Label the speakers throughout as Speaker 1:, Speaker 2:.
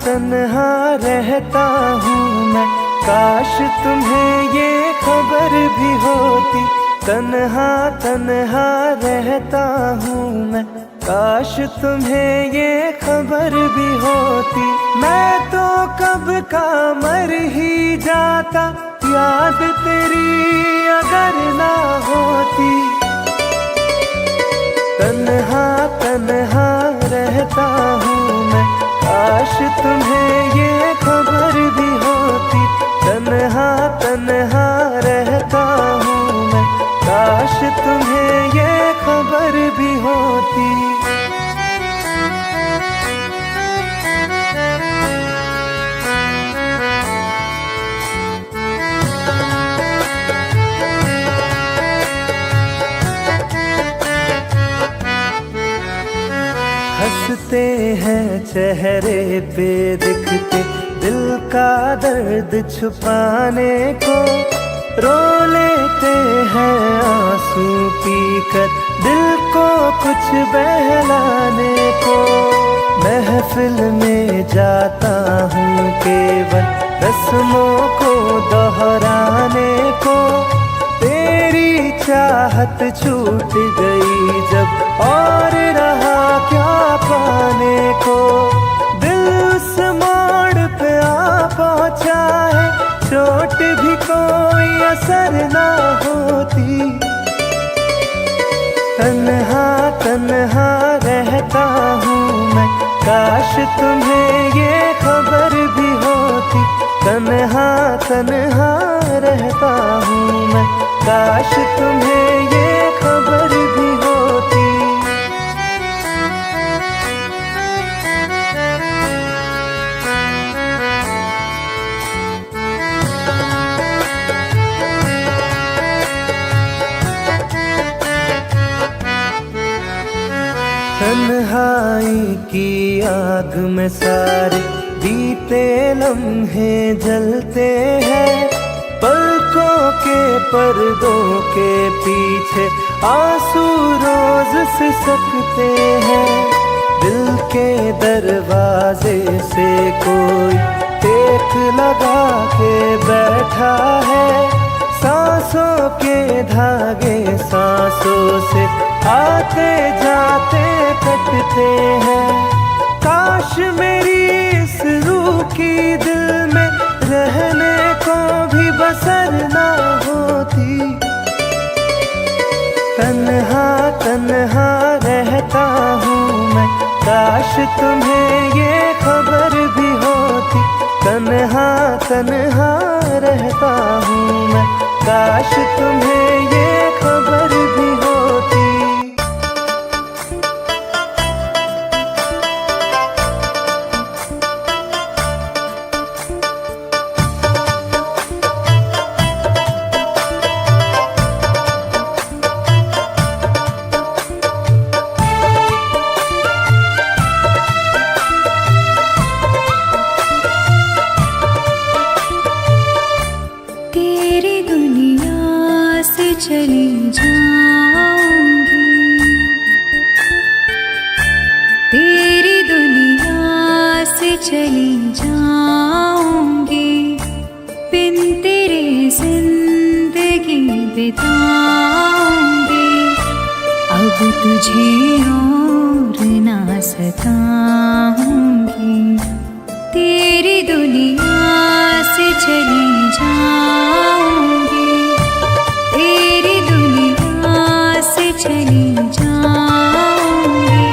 Speaker 1: तन्हा रहता हूँ मैं, काश तुम्हें ये खबर भी होती। तन्हा तन्हा रहता हूँ मैं, काश तुम्हें ये खबर भी होती। मैं तो कब का मर ही जाता, याद तेरी अगर ना होती। तन्हा तन्हा रहता हूँ मैं, काश तुम्हें ये खबर भी होती। तन्हा तन्हा रहता हूँ मैं, काश तुम्हें ये खबर भी होती। हंसते हैं चेहरे पे दिखते, दिल का दर्द छुपाने को। रो लेते हैं आंसू पीकर, दिल को कुछ बहलाने को। महफिल में जाता हूँ केवल रस्मों को दोहराने को। तेरी चाहत छूट गई जब, और रहा क्या पाने को। दिल उस मोड़ पे आ पहुँचा है, चोट भी कोई असर ना होती। तन्हा तन्हा रहता हूँ मैं, काश तुम्हें ये खबर भी होती। तन्हा तन्हा रहता हूँ मैं, काश तुम्हें ये खबर भी होती। तन्हाई की आग में सारे बीते लम्हे जलते हैं। पलकों के पर्दों के पीछे आंसू रोज सिसकते हैं। दिल के दरवाजे से कोई टेक लगा के बैठा है। सांसों के धागे सांसों से आते जाते कटते हैं। काश मेरी इस रूह की दिल में रहने को भी बसर ना होती। तन्हा तन्हा रहता हूँ मैं, काश तुम्हें ये खबर भी होती। तन्हा तन्हा रहता हूँ मैं, काश तुम्हें ये खबर भी होती।
Speaker 2: चली जाऊंगी, तेरी दुनिया से चली जाऊंगी। बिन तेरे जिंदगी बिताऊंगी। अब तुझे और ना सताऊंगी। तेरी दुनिया से चली जाऊंगी, तेरी दुनिया से चली जाऊंगी।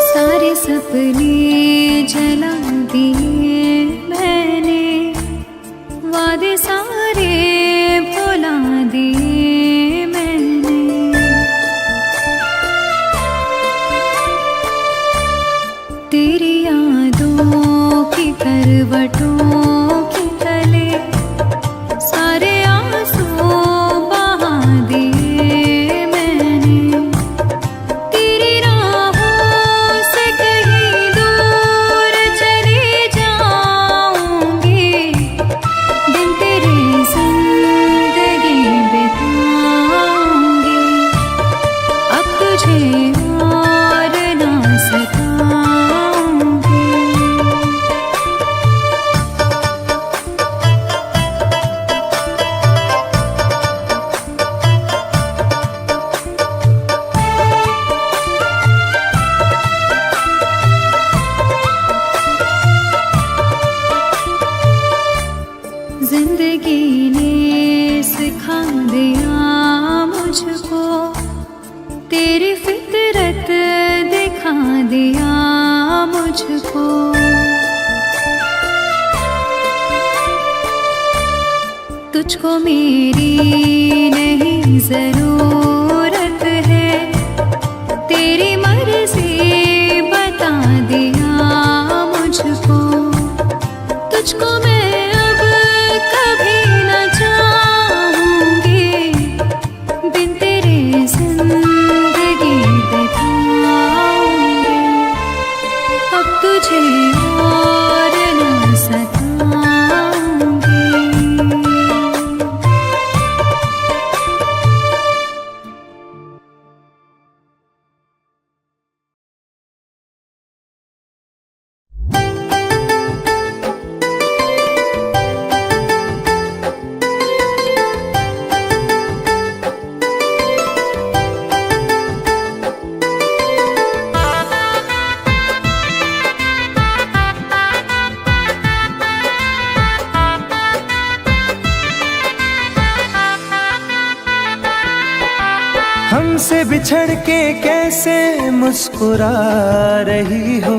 Speaker 2: सारे सपने जला दिए मैंने, वादे सारे भुला दिए मैंने। तेरी यादों की करवटों के तले सारे आंसू बहा दिए मैंने। तेरी राहों मुझको। तुझको मेरी नहीं जरूरत है, तेरी मर्जी बता दिया मुझको। तुझको मैं अब कभी न चाहूंगी, बिन तेरे जिंदगी बिताऊंगी। अब तुझे और न सताऊंगी।
Speaker 1: हमसे बिछड़ के कैसे मुस्कुरा रही हो,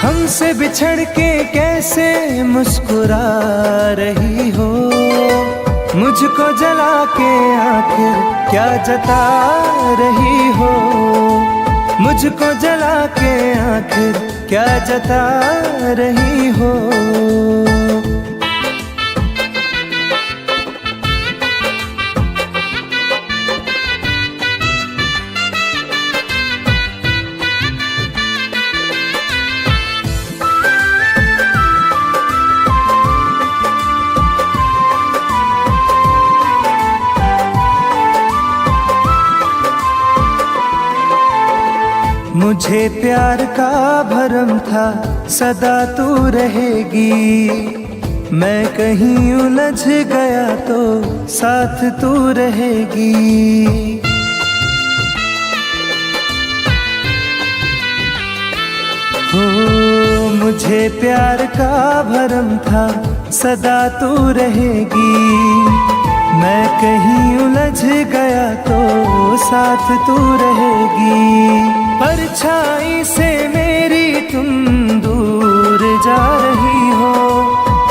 Speaker 1: हमसे बिछड़ के कैसे मुस्कुरा रही हो। मुझको जला के आखिर क्या जता रही हो, मुझको जला के आखिर क्या जता रही हो। मुझे प्यार का भरम था सदा तू रहेगी, मैं कहीं उलझ गया तो साथ तू रहेगी। हो मुझे प्यार का भरम था सदा तू रहेगी, मैं कहीं उलझ गया तो साथ तू रहेगी। परछाई से मेरी तुम दूर जा रही हो,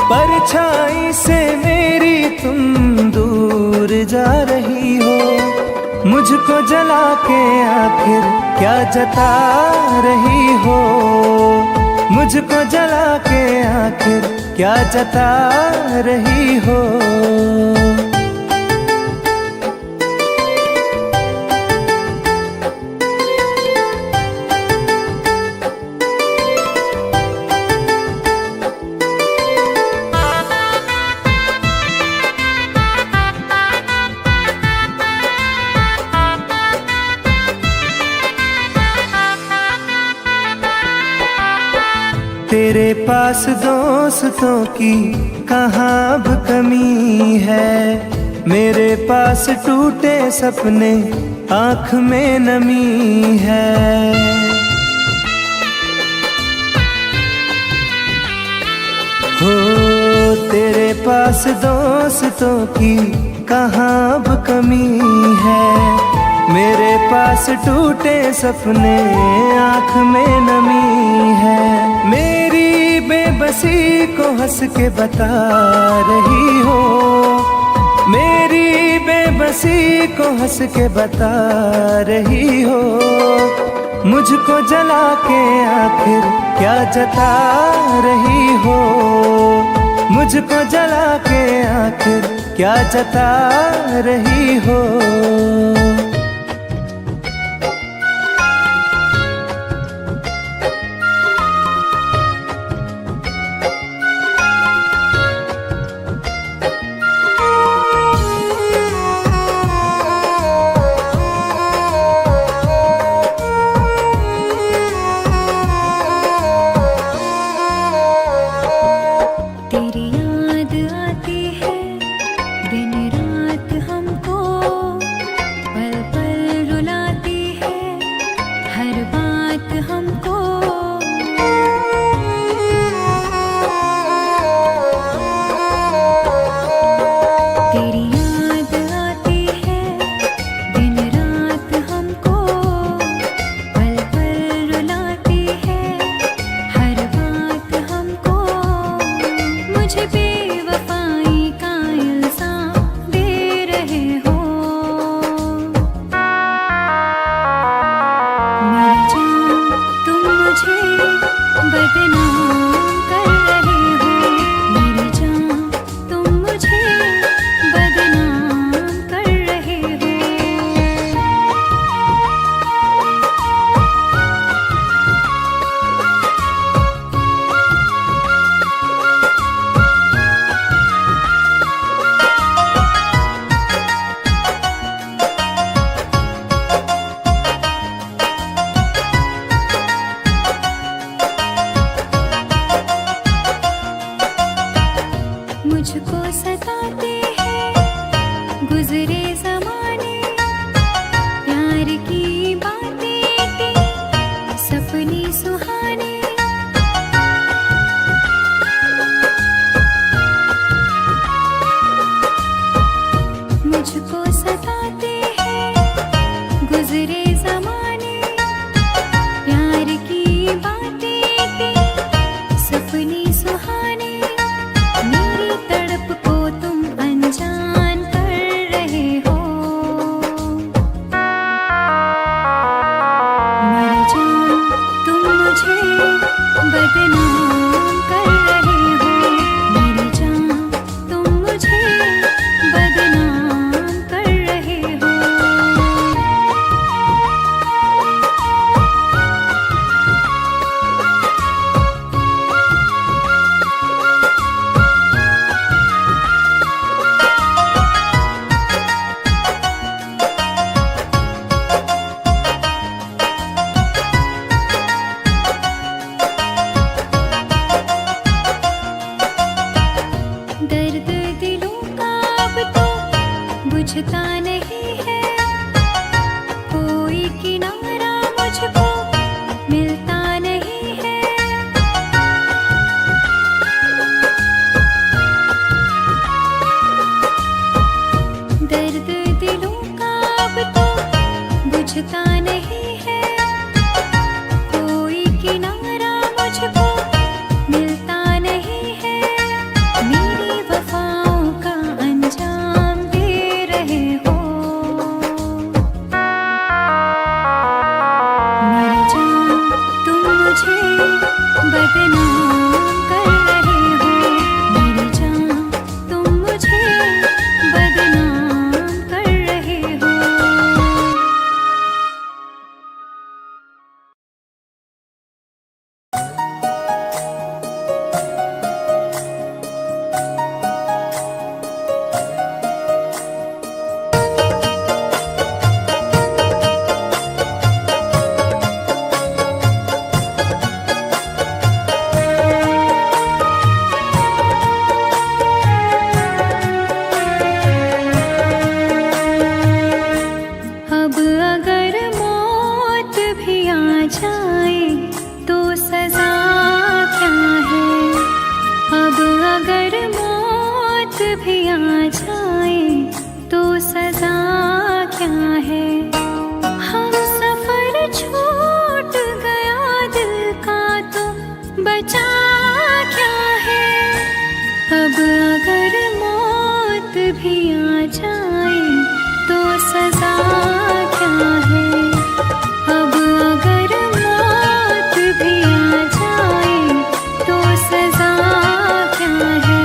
Speaker 1: परछाई से मेरी तुम दूर जा रही हो। मुझको जला के आखिर क्या जता रही हो, मुझको जला के आखिर क्या जता रही हो। तेरे पास दोस्तों की कहाँ अब कमी है, मेरे पास टूटे सपने आँख में नमी है। हो तेरे पास दोस्तों की कहाँ अब कमी है, मेरे पास टूटे सपने आँख में नमी है। मेरी बेबसी को हंस के बता रही हो, मेरी बेबसी को हंस के बता रही हो। मुझको जला के आखिर क्या जता रही हो, मुझको जला के आखिर क्या जता रही हो।
Speaker 2: तेरी याद आती है दिन रात हमको, पल बुझता नहीं है, कोई किनारा मुझको मिलता नहीं है। मेरी वफाओं का अंजाम दे रहे हो। मेरी जान तुम मुझे बदनाम कर रहे हो। मेरी जान तुम मुझे बदनाम कर रहे हो। अब अगर मौत भी आ जाए तो सजा क्या है। अब अगर मौत भी आ जाए तो सजा क्या है। हम सफर छूट गया दिल का तो बचा क्या है। अब अगर मौत भी आ जाए तो सजा क्या है। अब अगर मौत भी आ जाए तो सजा क्या है।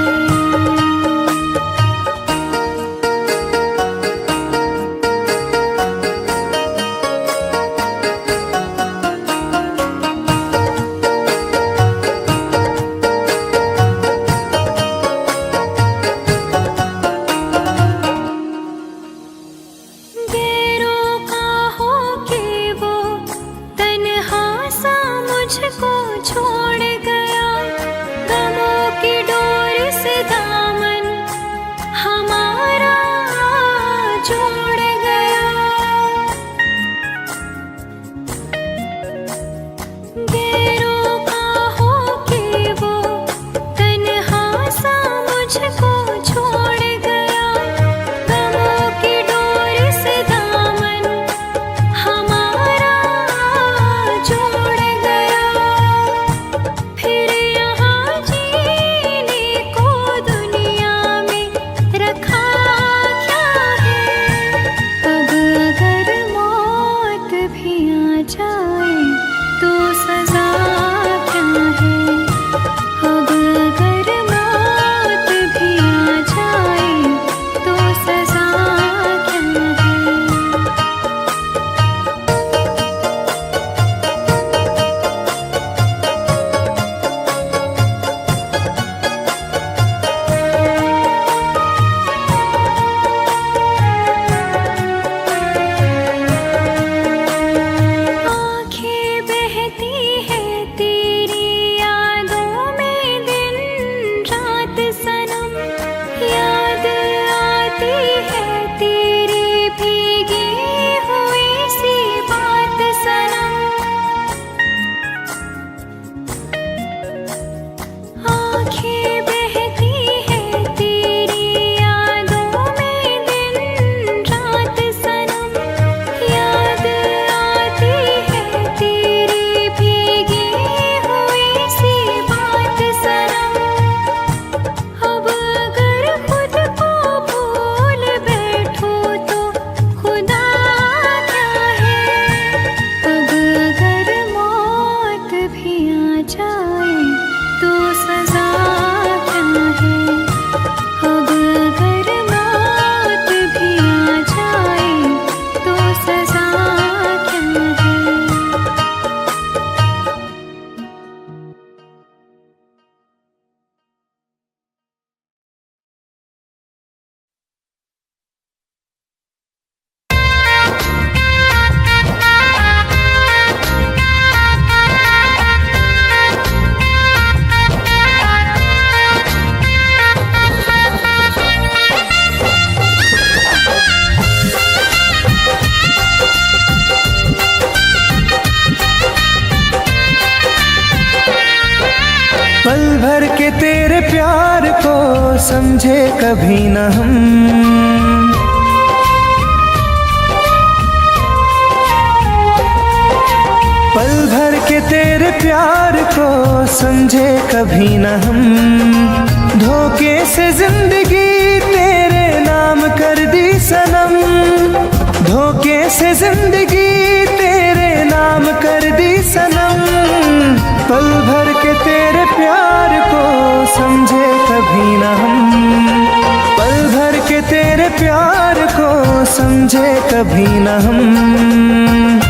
Speaker 2: बेरोका हो के वो तन्हा सा मुझको छोड़ गया। गमों की डोर से दामन हमारा जोड़ गया। बेरोका हो के वो तन्हा सा मुझको छोड़ गया। गमों की डोर से दामन हमारा जोड़ गया। फिर यहाँ जीने को दुनिया में रखा क्या है। अब अगर मौत भी आ जाए तो सजा क्या है। अब अगर मौत भी आ जाए तो सजा क्या है। आँखें बहती है तेरी यादों में दिन रात सनम। याद आती है तेरी भीगी हुई सी बात सनम। आँखें बहती है तेरी यादों में दिन रात सनम। याद आती है तेरी भीगी हुई सी बात सनम। अब अगर खुद को भूल बैठूं तो खुदा क्या है। अब अगर मौत भी आ जाए तो सजा क्या है। अब अगर मौत भी आ जाए तो सजा क्या है।
Speaker 1: पल भर के तेरे प्यार को समझे कभी न हम। पल भर के तेरे प्यार को समझे कभी न हम, धोखे से जिंदगी तेरे नाम कर दी सनम, धोखे से जिंदगी तेरे नाम कर दी सनम। पल भर के तेरे प्यार को समझे कभी न हम, पल भर के तेरे प्यार को समझे कभी न हम।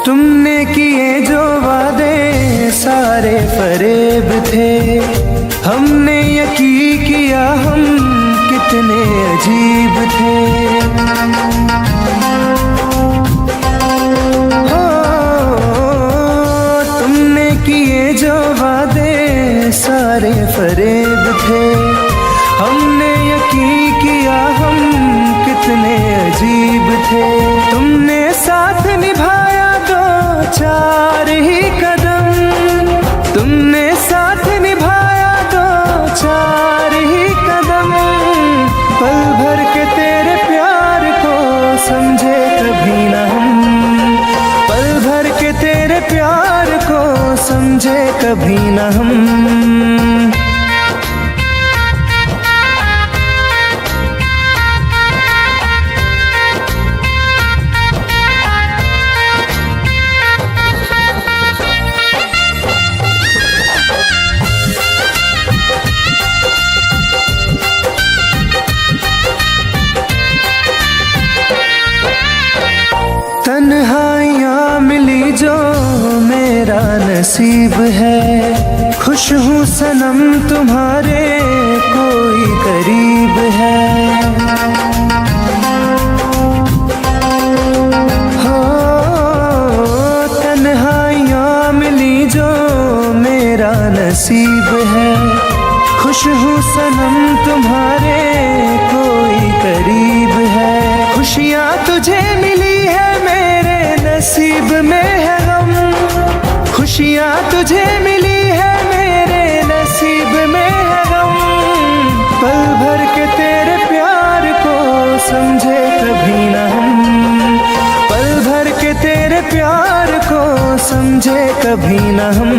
Speaker 1: तुमने किए जो वादे सारे फरेब थे, हमने यकीन किया हम कितने अजीब थे। हो तुमने किए जो वादे सारे फरेब थे, हमने यकीन किया हम कितने अजीब थे। तुमने साथ निभाया चार ही कदम, तुमने साथ निभाया दो चार ही कदम। पल भर के तेरे प्यार को समझे कभी न हम, पल भर के तेरे प्यार को समझे कभी न हम। तन्हाइयाँ मिली जो मेरा नसीब है, खुश हूँ सनम तुम्हारे कोई करीब है। हो तन्हाइयाँ मिली जो मेरा नसीब है, खुश हूँ सनम तुम्हारे कोई करीब है। खुशियाँ तुझे मिली है नसीब में है गम, खुशियाँ तुझे मिली है मेरे नसीब में है गम। पल भर के तेरे प्यार को समझे कभी न हम, पल भर के तेरे प्यार को समझे कभी न हम।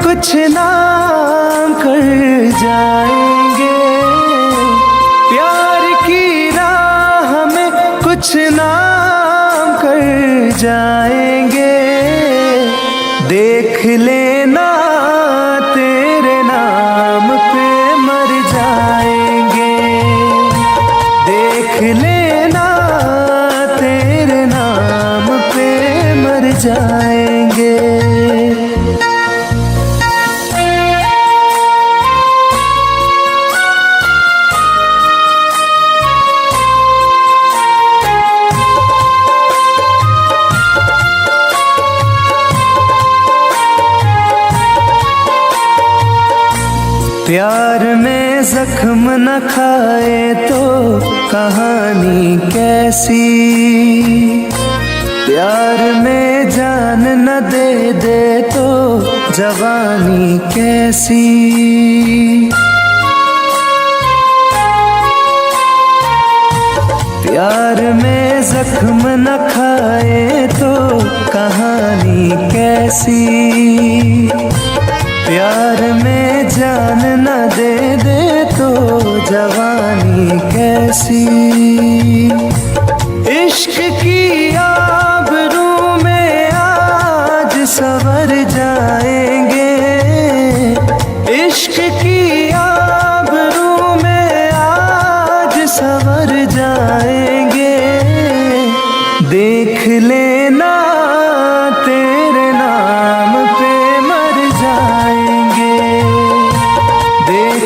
Speaker 1: कुछ नाम कर जाएंगे, प्यार की राह में कुछ नाम कर जाएंगे। देख लेना तेरे नाम पे मर जाएंगे, देख लेना तेरे नाम पे मर जाएंगे। प्यार में जख्म न खाए तो कहानी कैसी, प्यार में जान न दे दे तो जवानी कैसी। प्यार में जख्म न खाए तो कहानी कैसी, प्यार में जान न दे दे तो जवानी कैसी। इश्क की आबरू में आज सवर जाएंगे, इश्क की आबरू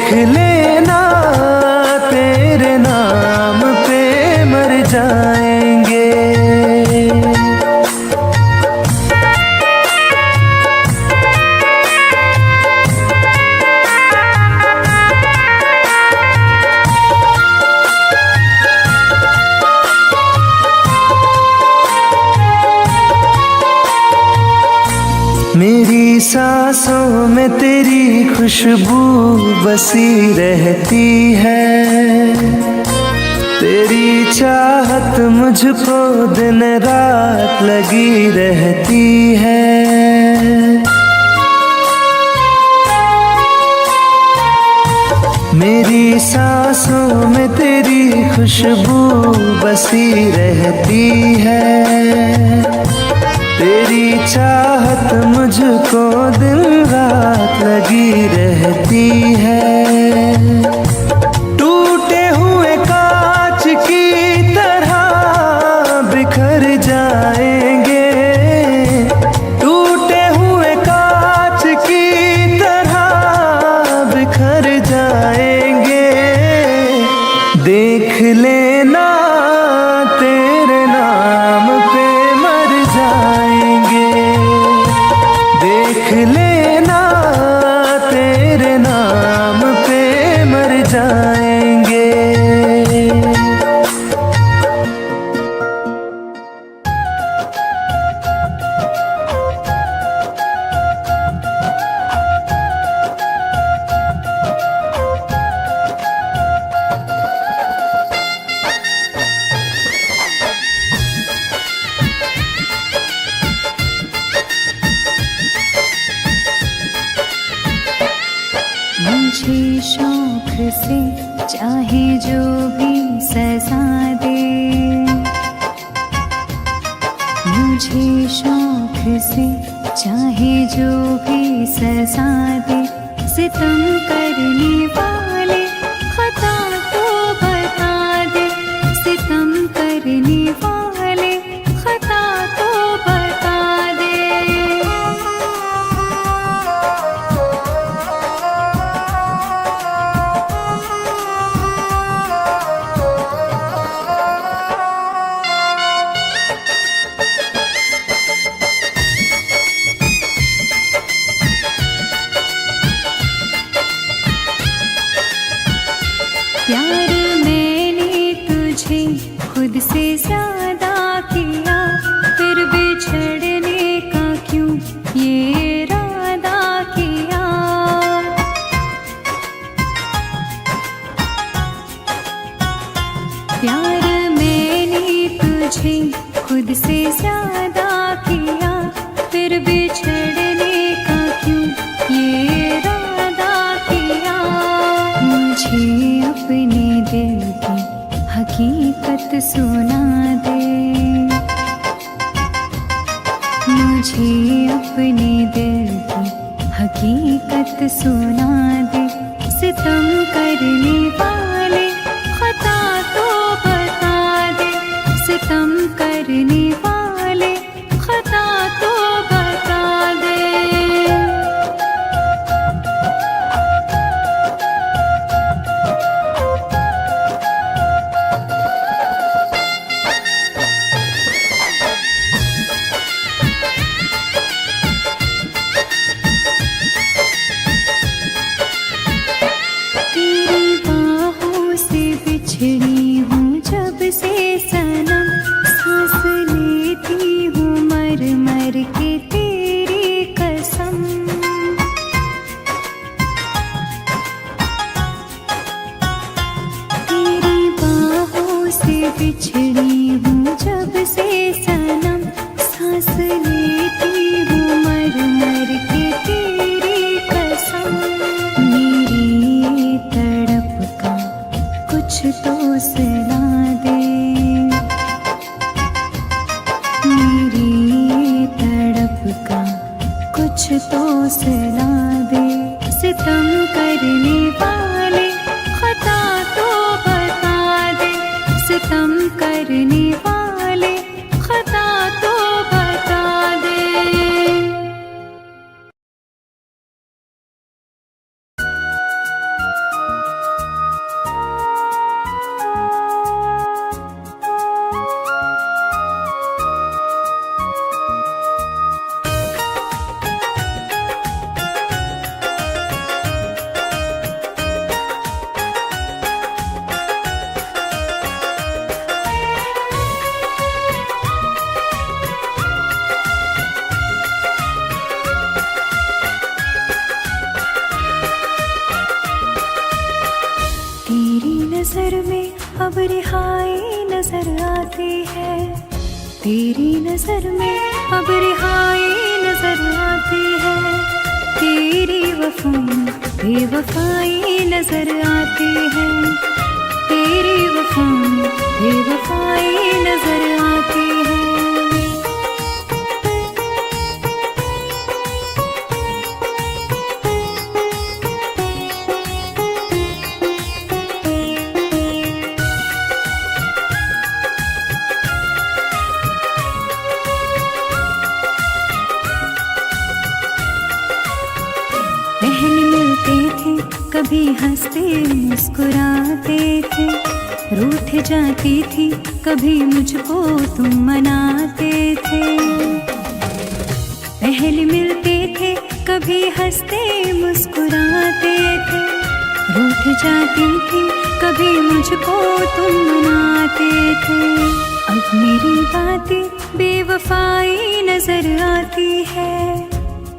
Speaker 1: देख लेना तेरे नाम पे मर जाएंगे। मेरी सांसों में तेरी खुशबू बसी रहती है, तेरी चाहत मुझको दिन रात लगी रहती है। मेरी सांसों में तेरी खुशबू बसी रहती है, तेरी चाहत मुझको दिन रात लगी रहती है। टूटे हुए कांच की तरह बिखर जाएंगे, टूटे हुए कांच की तरह बिखर जाएंगे। देख लेना तेरे नाम पे मर जाएंगे, देख लेना तेरे नाम पे मर जाएंगे।
Speaker 2: मुझे शौक से चाहे जो भी सजा दे, मुझे शौक से चाहे जो भी सजा दे। सितम करने वाले खता तो बता दे, सितम करने वाले खता तो बता दे। प्यार मैंने तुझे खुद से ज्यादा किया, फिर बिछड़ने का क्यों ये इरादा किया। प्यार मैंने तुझे खुद से ज्यादा किया, फिर बिछड़ने का क्यों ये इरादा किया। मुझे अपने दिल की हकीकत सुना दे, मुझे अपने दिल की हकीकत सुना दे। सितम करने वाले खता तो बता दे, सितम करने वाले खता तो बता दे। तेरी बाहों से बिछड़ी हूँ जब से सनम, सांस लेती हूँ मर मर के तेरी कसम। तेरी बाहों से बिछड़ी हूँ जब से सनम, सांस लेती हूँ मर मर के तेरी कसम। मेरी तड़प का कुछ तो सुना दे, मेरी तड़प का कुछ तो सुना दे। सितम करने वाले खता तो बता दे, सितम करने वाले खता तो बता दे। अब रिहाई नजर आती है, तेरी नजर में अब रिहाई नजर आती है, तेरी वफा में बेवफाई नजर आती है, तेरी वफा में बेवफाई नजर आती है। पहले मिलते थे कभी हंसते मुस्कुराते थे, रूठ जाती थी कभी मुझको तुम मनाते थे। पहले मिलते थे कभी हंसते मुस्कुराते थे, रूठ जाती थी कभी मुझको तुम मनाते थे। अब मेरी बातें बेवफाई नजर आती है,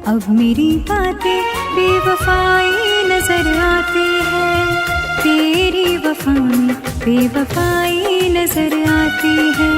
Speaker 2: अब मेरी बातें बेवफाई नजर आती है, तेरी वफा में बेवफाई नजर आती है।